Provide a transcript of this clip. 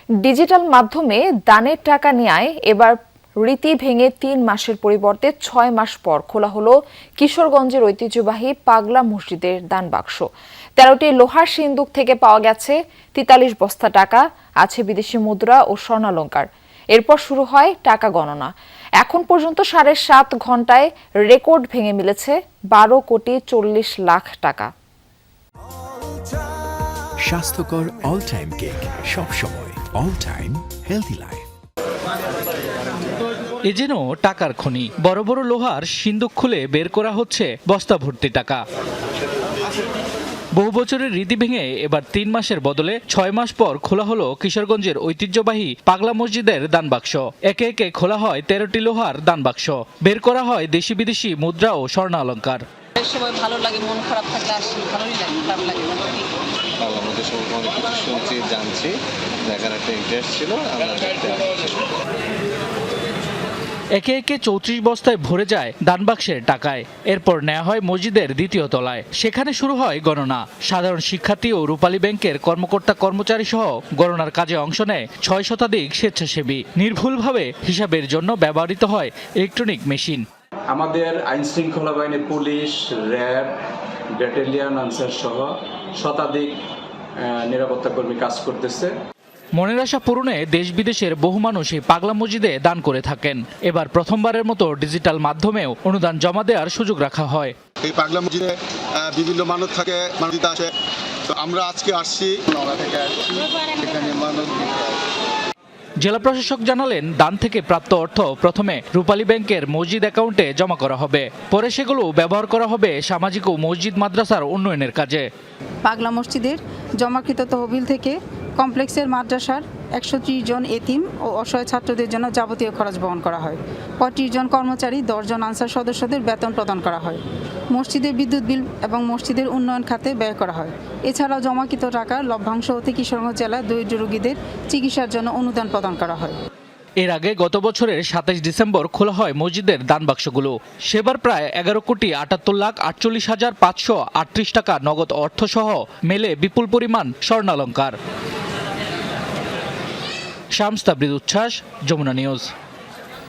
Digital মাধ্যমে দানের টাকা নেয় এবার রীতি ভেঙে ৩ মাসের পরিবর্তে ৬ মাস পর খোলা হলো কিশোরগঞ্জের ঐতিহ্যবাহী পাগলা মসজিদের দান বাক্স। ১৩টি লোহার সিন্দুক থেকে পাওয়া গেছে ৪৩ বস্তা টাকা, আছে বিদেশি মুদ্রা ও স্বর্ণালংকার। এরপর শুরু হয় টাকা গণনা। এখন পর্যন্ত ৭.৫ ঘন্টায় রেকর্ড ভেঙে মিলেছে ১২,৪০,০০,০০০ টাকা। স্বাস্থ্যকর অল টাইম কেক, সব সময় অল টাইম হেলদি লাইফ। এ যেন টাকার খনি। বড় বড় লোহার সিন্দুক খুলে বের করা হচ্ছে বস্তা ভর্তি টাকা। বহু বছরের রীতি ভেঙে এবার ৩ মাসের বদলে ৬ মাস পর খোলা হলো কিশোরগঞ্জের ঐতিহ্যবাহী পাগলা মসজিদের দান বাক্স। একে একে খোলা হয় ১৩টি লোহার দান বাক্স। বের করা হয় দেশি বিদেশি মুদ্রা ও স্বর্ণালংকার। সবাই ভালো লাগে, মন খারাপ থাকলে আসি, ভালোই লাগে, খারাপ লাগে না। আমাদের সব অনেক কিছু শুনছি, জানছি, দেখার একটা ইন্টারেস্ট ছিল। একে একে ৩৪ বস্তায় ভরে যায় দানবাক্সের টাকায়। এরপর নেওয়া হয় মসজিদের দ্বিতীয় তলায়। সেখানে শুরু হয় গণনা। সাধারণ শিক্ষার্থী ও রূপালী ব্যাংকের কর্মকর্তা কর্মচারী সহ গণনার কাজে অংশ নেয় ৬ শতাধিক স্বেচ্ছাসেবী। নির্ভুলভাবে হিসাবের জন্য ব্যবহৃত হয় ইলেকট্রনিক মেশিন। আমাদের আইন শৃঙ্খলা বাহিনী, পুলিশ, র্যাব, ব্যাটালিয়ন, আনসার সহ শতাধিক নিরাপত্তা কর্মী কাজ করতেছে। মনের আশা পূরণে দেশ বিদেশের বহু মানুষ এই পাগলা মসজিদে দান করে থাকেন। এবার প্রথমবারের মতো ডিজিটাল মাধ্যমেও অনুদান জমা দেওয়ার সুযোগ রাখা হয়। এই পাগলা মসজিদে বিভিন্ন মানুষ থাকে, মানুষ আসে। তো আমরা আজকে আসছি। জেলা প্রশাসক জানালেন, দান থেকে প্রাপ্ত অর্থ প্রথমে রূপালী ব্যাংকের মসজিদ অ্যাকাউন্টে জমা করা হবে। পরে সেগুলো ব্যবহার করা হবে সামাজিক ও মসজিদ মাদ্রাসার উন্নয়নের কাজে। পাগলা মসজিদের জমাকৃত তহবিল থেকে কমপ্লেক্সের মাদ্রাসার ১৩০ জন এতিম ও অসহায় ছাত্রদের জন্য যাবতীয় খরচ বহন করা হয়। ৩৫ জন কর্মচারী, ১০ জন আনসার সদস্যদের বেতন প্রদান করা হয়। মসজিদের বিদ্যুৎ বিল এবং মসজিদের উন্নয়ন খাতে ব্যয় করা হয়। এছাড়াও জমাকৃত টাকার লভ্যাংশ হতে কিশোরগঞ্জ জেলার দরিদ্র রোগীদের চিকিৎসার জন্য অনুদান প্রদান করা হয়। এর আগে গত বছরের ২৭ ডিসেম্বর খোলা হয় মসজিদের দান বাক্সগুলো। সেবার প্রায় ১১,৭৮,৫৩৮ টাকা নগদ অর্থ সহ মেলে বিপুল পরিমাণ স্বর্ণালংকার। শামস তাবরিদ উচ্ছ্বাস, যমুনা নিউজ।